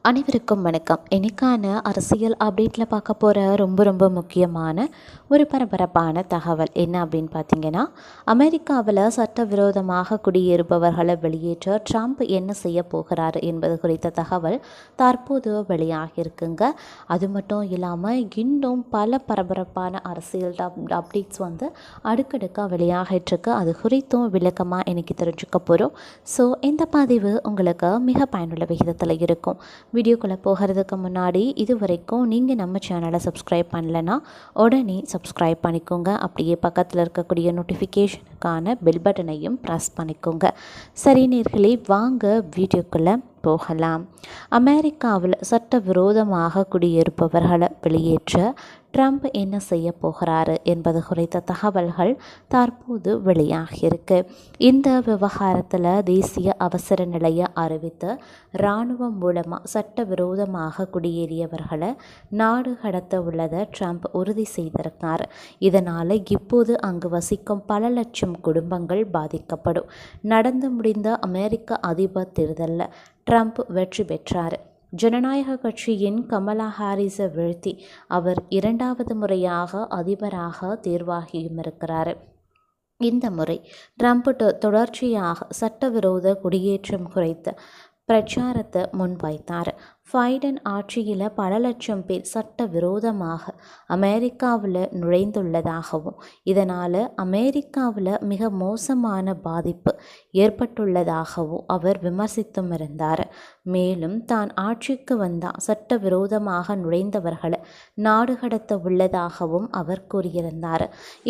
அனைவருக்கும் வணக்கம். இன்னைக்கான அரசியல் அப்டேட்டில் பார்க்க போகிற ரொம்ப முக்கியமான ஒரு பரபரப்பான தகவல் என்ன அப்படின்னு பார்த்தீங்கன்னா, அமெரிக்காவில் சட்டவிரோதமாக குடியேறுபவர்களை வெளியேற்ற ட்ரம்ப் என்ன செய்ய போகிறாரு என்பது குறித்த தகவல் தற்போது வெளியாகியிருக்குங்க. அது மட்டும் இல்லாமல் இன்னும் பல பரபரப்பான அரசியல் அப்டேட்ஸ் அடுக்கடுக்காக வெளியாகிட்டுருக்கு. அது குறித்தும் விளக்கமாக இன்னைக்கு தெரிஞ்சுக்க போகிறோம். ஸோ இந்த பதிவு உங்களுக்கு மிக பயனுள்ள விகிதத்தில் இருக்கும். வீடியோக்குள்ளே போகிறதுக்கு முன்னாடி இது வரைக்கும் நீங்கள் நம்ம சேனலை சப்ஸ்கிரைப் பண்ணலைன்னா உடனே சப்ஸ்கிரைப் பண்ணிக்கோங்க. அப்படியே பக்கத்தில் இருக்கக்கூடிய நோட்டிஃபிகேஷனுக்கான பெல் பட்டனையும் ப்ரெஸ் பண்ணிக்கோங்க. சரி நேயர்களே, வாங்க வீடியோக்குள்ளே போகலாம். அமெரிக்காவில் சட்டவிரோதமாக குடியிருப்பவர்களை வெளியேற்ற ட்ரம்ப் என்ன செய்ய போகிறாரு என்பது குறித்த தகவல்கள் தற்போது வெளியாகியிருக்கு. இந்த விவகாரத்தில் தேசிய அவசர நிலையை அறிவித்து இராணுவம் மூலமாக சட்டவிரோதமாக குடியேறியவர்களை நாடு கடத்த உள்ளதை ட்ரம்ப் உறுதி செய்திருக்கார். இதனால் இப்போது அங்கு வசிக்கும் பல லட்சம் குடும்பங்கள் பாதிக்கப்படும். நடந்து முடிந்த அமெரிக்க அதிபர் தேர்தலில் ட்ரம்ப் வெற்றி பெற்றார். ஜனநாயக கட்சியின் கமலா ஹாரிஸை வீழ்த்தி அவர் 2வது முறையாக அதிபராக தேர்வாகியும் இருக்கிறார். இந்த முறை ட்ரம்ப் தொடர்ச்சியாக சட்டவிரோத குடியேற்றம் குறித்த பிரச்சாரத்தை முன்வைத்தார். பைடன் ஆட்சியில் பல லட்சம் பேர் சட்டவிரோதமாக அமெரிக்காவில் நுழைந்துள்ளதாகவும் இதனால் அமெரிக்காவில் மிக மோசமான பாதிப்பு ஏற்பட்டுள்ளதாகவும் அவர் விமர்சித்தும் இருந்தார். மேலும் தான் ஆட்சிக்கு வந்தால் சட்டவிரோதமாக நுழைந்தவர்களை நாடு கடத்த உள்ளதாகவும் அவர் கூறியிருந்தார்.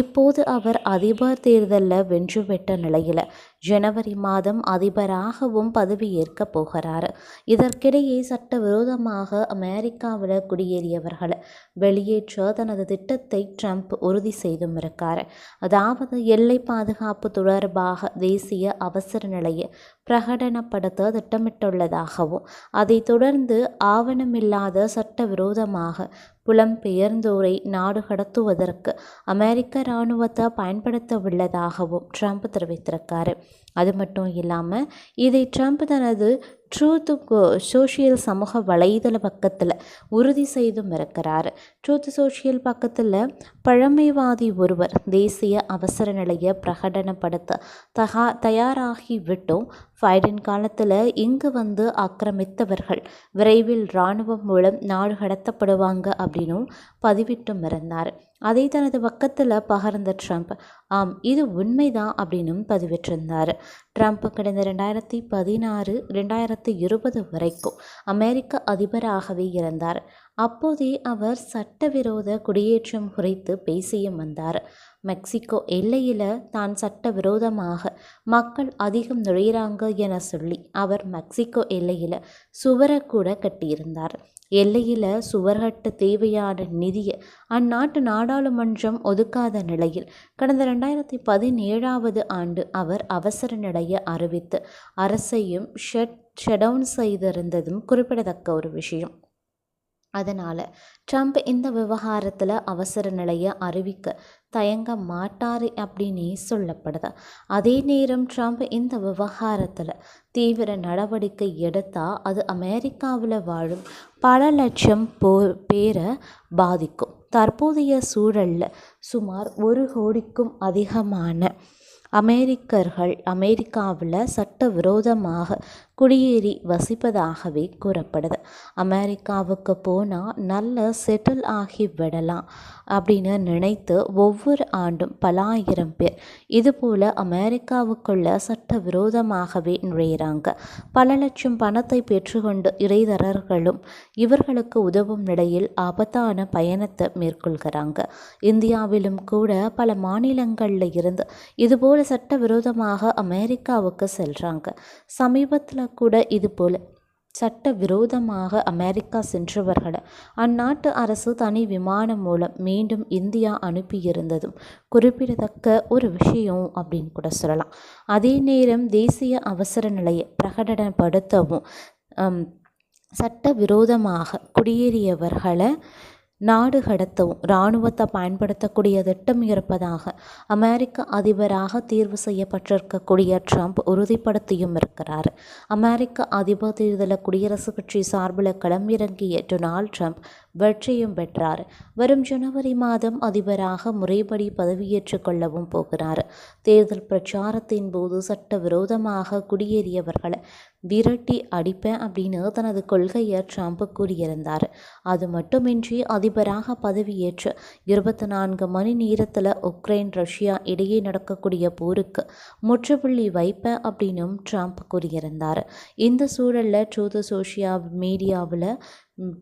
இப்போது அவர் அதிபர் தேர்தலில் வென்று பெற்ற நிலையில் ஜனவரி மாதம் அதிபராகவும் பதவியேற்க போகிறார். இதற்கிடையே சட்டவிரோதமாக அமெரிக்காவில் குடியேறியவர்களை வெளியேற்ற தனது திட்டத்தை ட்ரம்ப் உறுதி செய்தும் இருக்கார். அதாவது எல்லை பாதுகாப்பு தொடர்பாக தேசிய அவசர நிலையை பிரகடனப்படுத்த திட்டமிட்டுள்ளதாகவும் அதைத் தொடர்ந்து ஆவணமில்லாத சட்டவிரோதமாக புலம்பெயர்ந்தோரை நாடு கடத்துவதற்கு அமெரிக்க இராணுவத்தை பயன்படுத்த உள்ளதாகவும் ட்ரம்ப் தெரிவித்திருக்காரு. அது மட்டும் இல்லாமல் இதை ட்ரம்ப் தனது ட்ரூத் சோஷியல் சமூக வலைதள பக்கத்தில் உறுதி செய்தும் இருக்கிறார். ட்ரூத் சோஷியல் பக்கத்தில் பழமைவாதி ஒருவர் தேசிய அவசர நிலையை பிரகடனப்படுத்த தயாராகிவிட்டோம். பைடன் காலத்தில் இங்கு ஆக்கிரமித்தவர்கள் விரைவில் இராணுவம் மூலம் நாடு கடத்தப்படுவாங்க அப்படின்னும் பதிவிட்டும் இருந்தார். அதை தனது பக்கத்தில் பகிர்ந்த ட்ரம்ப் ஆம் இது உண்மைதான் அப்படின்னும் பதிவிட்டிருந்தார். ட்ரம்ப் கடந்த 2016-2020 வரைக்கும் அமெரிக்க அதிபராகவே இருந்தார். அப்போதே அவர் சட்டவிரோத குடியேற்றம் குறித்து பேசியும் வந்தார். மெக்சிகோ எல்லையில் தான் சட்டவிரோதமாக மக்கள் அதிகம் நுழையிறாங்க என சொல்லி அவர் மெக்சிகோ எல்லையில் சுவரை கூட கட்டியிருந்தார். எல்லையில் சுவர் கட்ட தேவையான நிதியை அந்நாட்டு நாடாளுமன்றம் ஒதுக்காத நிலையில் கடந்த 2017 ஆண்டு அவர் அவசர நிலையை அறிவித்து அரசையும் ஷட்டவுன் செய்திருந்ததும் குறிப்பிடத்தக்க ஒரு விஷயம். அதனால் ட்ரம்ப் இந்த விவகாரத்தில் அவசர நிலையை அறிவிக்க தயங்க மாட்டார் அப்படின்னே சொல்லப்படுது. அதே நேரம் ட்ரம்ப் இந்த விவகாரத்தில் தீவிர நடவடிக்கை எடுத்தால் அது அமெரிக்காவில் வாழும் பல லட்சம் பேரை பாதிக்கும். தற்போதைய சூழலில் சுமார் 1 கோடிக்கும் அதிகமான அமெரிக்கர்கள் அமெரிக்காவில் சட்டவிரோதமாக குடியேறி வசிப்பதாகவே கூறப்படுது. அமெரிக்காவுக்கு போனால் நல்ல செட்டில் ஆகி விடலாம் அப்படின்னு நினைத்து ஒவ்வொரு ஆண்டும் பல ஆயிரம் பேர் இதுபோல் அமெரிக்காவுக்குள்ள சட்டவிரோதமாகவே நுழையிறாங்க. பல லட்சம் பணத்தை பெற்றுக்கொண்டு இடைத்தரகர்களும் இவர்களுக்கு உதவும் நிலையில் ஆபத்தான பயணத்தை மேற்கொள்கிறாங்க. இந்தியாவிலும் கூட பல மாநிலங்களில் இருந்து இதுபோல் சட்டவிரோதமாக அமெரிக்காவுக்கு செல்றாங்க. சமீபத்தில் கூட இதுபோல் சட்டவிரோதமாக அமெரிக்கா சென்றவர்களை அந்நாட்டு அரசு தனி விமானம் மூலம் மீண்டும் இந்தியா அனுப்பியிருந்ததும் குறிப்பிடத்தக்க ஒரு விஷயம் அப்படின்னு கூட சொல்லலாம். அதே நேரம் தேசிய அவசர நிலையை பிரகடனப்படுத்தவும் சட்டவிரோதமாக குடியேறியவர்களை நாடு கடத்தவும் இராணுவத்தை பயன்படுத்தக்கூடிய திட்டம் இருப்பதாக அமெரிக்க அதிபராக தேர்வு செய்யப்பட்டிருக்கக்கூடிய ட்ரம்ப் உறுதிப்படுத்தியும் இருக்கிறார். அமெரிக்க அதிபர் தேர்தலில் குடியரசுக் கட்சி சார்பில் களமிறங்கிய டொனால்ட் ட்ரம்ப் வெற்றியும் பெற்றார். வரும் ஜனவரி மாதம் அதிபராக முறைப்படி பதவியேற்றுக் கொள்ளவும் போகிறார். தேர்தல் பிரச்சாரத்தின் போது சட்டவிரோதமாக குடியேறியவர்களை விரட்டி அடிப்பேன் அப்படின்னு தனது கொள்கையை ட்ரம்ப் கூறியிருந்தார். அது மட்டுமின்றி அதிபராக பதவியேற்று 24 மணி நேரத்தில் உக்ரைன் ரஷ்யா இடையே நடக்கக்கூடிய போருக்கு முற்றுப்புள்ளி வைப்பேன் அப்படின்னும் ட்ரம்ப் கூறியிருந்தார். இந்த சூழலில் ட்ரூத் சோஷியல் மீடியாவில்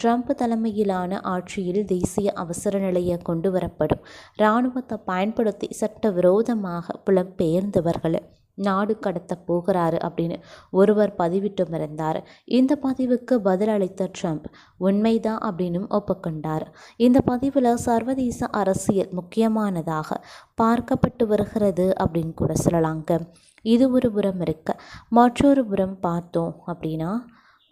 ட்ரம்ப் தலைமையிலான ஆட்சியில் தேசிய அவசர நிலையை கொண்டு வரப்படும், இராணுவத்தை பயன்படுத்தி சட்டவிரோதமாக புலம்பெயர்ந்தவர்களை நாடு கடத்த போகிறாரு அப்படின்னு ஒருவர் பதிவிட்டும் இருந்தார். இந்த பதிவுக்கு பதிலளித்த ட்ரம்ப் உண்மைதான் அப்படின்னும் ஒப்புக்கொண்டார். இந்த பதிவில் சர்வதேச அரசியல் முக்கியமானதாக பார்க்கப்பட்டு வருகிறது அப்படின்னு கூட சொல்லலாங்க. இது ஒரு புறம் இருக்க, மற்றொரு புறம் பார்த்தோம் அப்படின்னா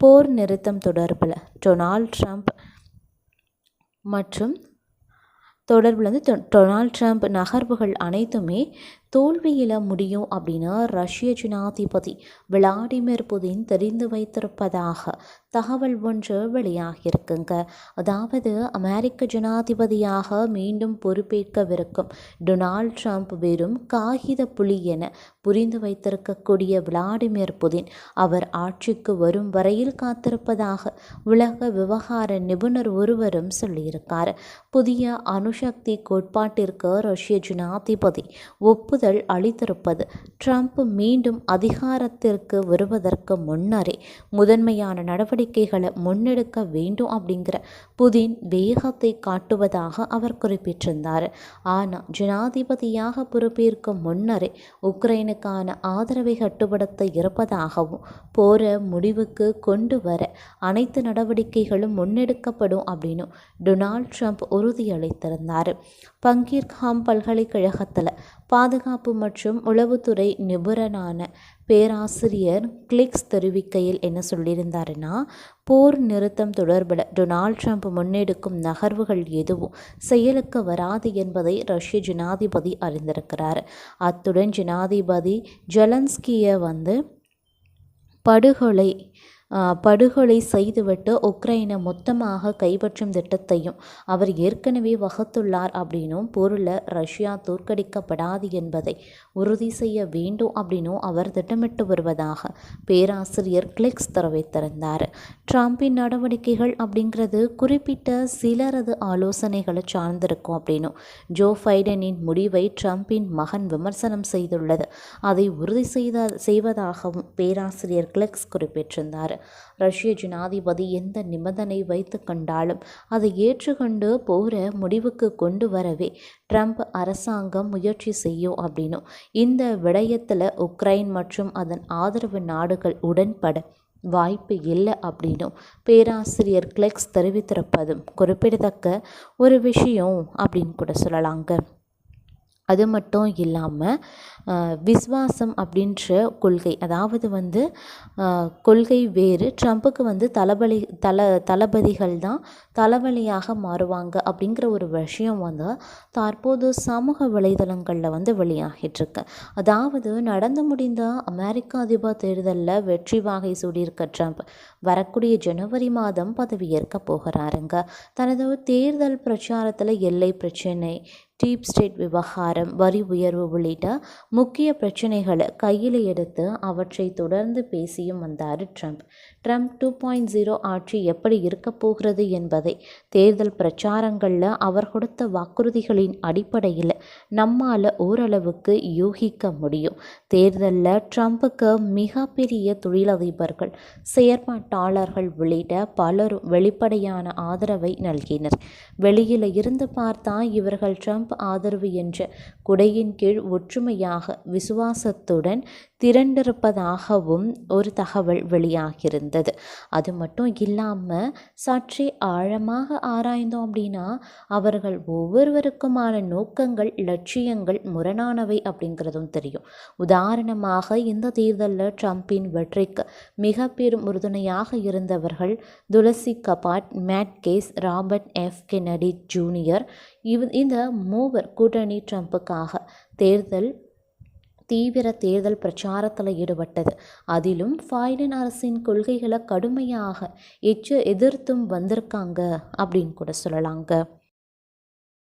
போர் நிறுத்தம் தொடர்பில் டொனால்ட் ட்ரம்ப் மற்றும் டொனால்ட் ட்ரம்ப் நகர்வுகள் அனைத்துமே தோல்வியில் முடியும் அப்படின்னு ரஷ்ய ஜனாதிபதி விளாடிமிர் புதின் தெரிந்து வைத்திருப்பதாக தகவல் ஒன்று வெளியாகியிருக்குங்க. அதாவது அமெரிக்க ஜனாதிபதியாக மீண்டும் பொறுப்பேற்கவிருக்கும் டொனால்ட் ட்ரம்ப் வெறும் காகித புலி என புரிந்து வைத்திருக்கக்கூடிய விளாடிமிர் புதின் அவர் ஆட்சிக்கு வரும் வரையில் காத்திருப்பதாக உலக விவகார நிபுணர் ஒருவரும் சொல்லியிருக்கார். புதிய அணுசக்தி கோட்பாட்டிற்கு ரஷ்ய ஜனாதிபதி ஒப்புதல் அளித்திருப்பது ட்ரம்ப் மீண்டும் அதிகாரத்திற்கு வருவதற்கு முன்னரே முதன்மையான நடவடிக்கைகளை முன்னெடுக்க வேண்டும் அப்படிங்கிற புதின் வேகத்தை காட்டுவதாக அவர் குறிப்பிட்டிருந்தார். ஆனால் ஜனாதிபதியாக பொறுப்பேற்கும் முன்னரே உக்ரைனுக்கான ஆதரவை கட்டுப்படுத்த இருப்பதாகவும் போரை முடிவுக்கு கொண்டு வர அனைத்து நடவடிக்கைகளும் முன்னெடுக்கப்படும் அப்படின்னு டொனால்ட் ட்ரம்ப் உறுதியளித்திருந்தார். பங்கீர்காம் பல்கலைக்கழகத்தில் பாதுகாப்பு மற்றும் உளவுத்துறை நிபுணரான பேராசிரியர் கிளிக்ஸ் தெரிவிக்கையில் என்ன சொல்லியிருந்தாருன்னா, போர் நிறுத்தம் தொடர்பில் டொனால்ட் ட்ரம்ப் முன்னெடுக்கும் நகர்வுகள் எதுவும் செயலுக்கு வராது என்பதை ரஷ்ய ஜனாதிபதி அறிந்திருக்கிறார். அத்துடன் ஜனாதிபதி ஜெலன்ஸ்கியை படுகொலை செய்துவிட்டு உக்ரைனை மொத்தமாக கைப்பற்றும் திட்டத்தையும் அவர் ஏற்கனவே வகுத்துள்ளார் அப்படின்னும் போரில் ரஷ்யா தோற்கடிக்கப்படாது என்பதை உறுதி செய்ய வேண்டும் அப்படின்னும் அவர் திட்டமிட்டு வருவதாக பேராசிரியர் கிளிக்ஸ் தெரிவித்திருந்தார். ட்ரம்பின் நடவடிக்கைகள் அப்படிங்கிறது குறிப்பிட்ட சிலரது ஆலோசனைகளை சார்ந்திருக்கும் அப்படின்னும் ஜோ பைடனின் முடிவை ட்ரம்பின் மகன் விமர்சனம் செய்துள்ளது அதை உறுதி செய்வதாகவும் பேராசிரியர் கிளிக்ஸ் குறிப்பிட்டிருந்தார். ரஷ்ய ஜனாதிபதி எந்த நிபந்தனை வைத்து கொண்டாலும் அதை ஏற்றுக்கொண்டு போரை முடிவுக்கு கொண்டு வரவே ட்ரம்ப் அரசாங்கம் முயற்சி செய்யும் அப்படின்னும் இந்த விடயத்தில் உக்ரைன் மற்றும் அதன் ஆதரவு நாடுகள் உடன்பட வாய்ப்பு இல்லை அப்படின்னும் பேராசிரியர் கிளிக்ஸ் தெரிவித்திருப்பதும் குறிப்பிடத்தக்க ஒரு விஷயம் அப்படின்னு கூட சொல்லலாங்க. அது மட்டும் இல்லாமல் விஸ்வாசம் அப்படின்ற கொள்கை, அதாவது கொள்கை வேறு, ட்ரம்ப்புக்கு தளபதிகள் தான் தலைவலியாக மாறுவாங்க அப்படிங்கிற ஒரு விஷயம் தற்போது சமூக வலைதளங்களில் வெளியாகிட்டுருக்கு. அதாவது நடந்து முடிந்த அமெரிக்க அதிபர் தேர்தலில் வெற்றி வாகை சூடியிருக்க ட்ரம்ப் வரக்கூடிய ஜனவரி மாதம் பதவியேற்க போகிறாருங்க. தனது தேர்தல் பிரச்சாரத்தில் எல்லை பிரச்சினை, டீப் ஸ்டேட் விவகாரம், வரி உயர்வு உள்ளிட்ட முக்கிய பிரச்சனைகளை கையில் எடுத்து அவற்றை தொடர்ந்து பேசியும் வந்தார் ட்ரம்ப். ட்ரம்ப் 2.0 ஆட்சி எப்படி இருக்க போகிறது என்பதை தேர்தல் பிரச்சாரங்களில் அவர் கொடுத்த வாக்குறுதிகளின் அடிப்படையில் நம்மால் ஓரளவுக்கு யூகிக்க முடியும். தேர்தலில் ட்ரம்ப்புக்கு மிகப்பெரிய தொழிலதிபர்கள், செயற்பாட்டாளர்கள் உள்ளிட்ட பலரும் வெளிப்படையான ஆதரவை நல்கினர். வெளியில் இருந்து பார்த்தா இவர்கள் ட்ரம்ப் ஆதரவு என்ற குடையின் கீழ் ஒற்றுமையாக விசுவாசத்துடன் திரண்டிருப்பதாகவும் ஒரு தகவல் வெளியாகியிருந்தது. அது மட்டும் இல்லாமல் சற்றே ஆழமாக ஆராய்ந்தோம் அப்படின்னா அவர்கள் ஒவ்வொருவருக்குமான நோக்கங்கள் லட்சியங்கள் முரணானவை அப்படிங்கிறதும் தெரியும். உதாரணமாக இந்த தேர்தலில் ட்ரம்பின் வெற்றிக்கு மிக பெரும் உறுதுணையாக இருந்தவர்கள் Tulsi Gabbard, Matt Gaetz, Robert F Kennedy junior. இந்த மூவர் கூட்டணி ட்ரம்புக்காக தீவிர தேர்தல் பிரச்சாரத்தில் ஈடுபட்டது. அதிலும் பைடன் அரசின் கொள்கைகளை கடுமையாக எதிர்த்தும் வந்திருக்காங்க அப்படின்னு கூட சொல்லலாங்க.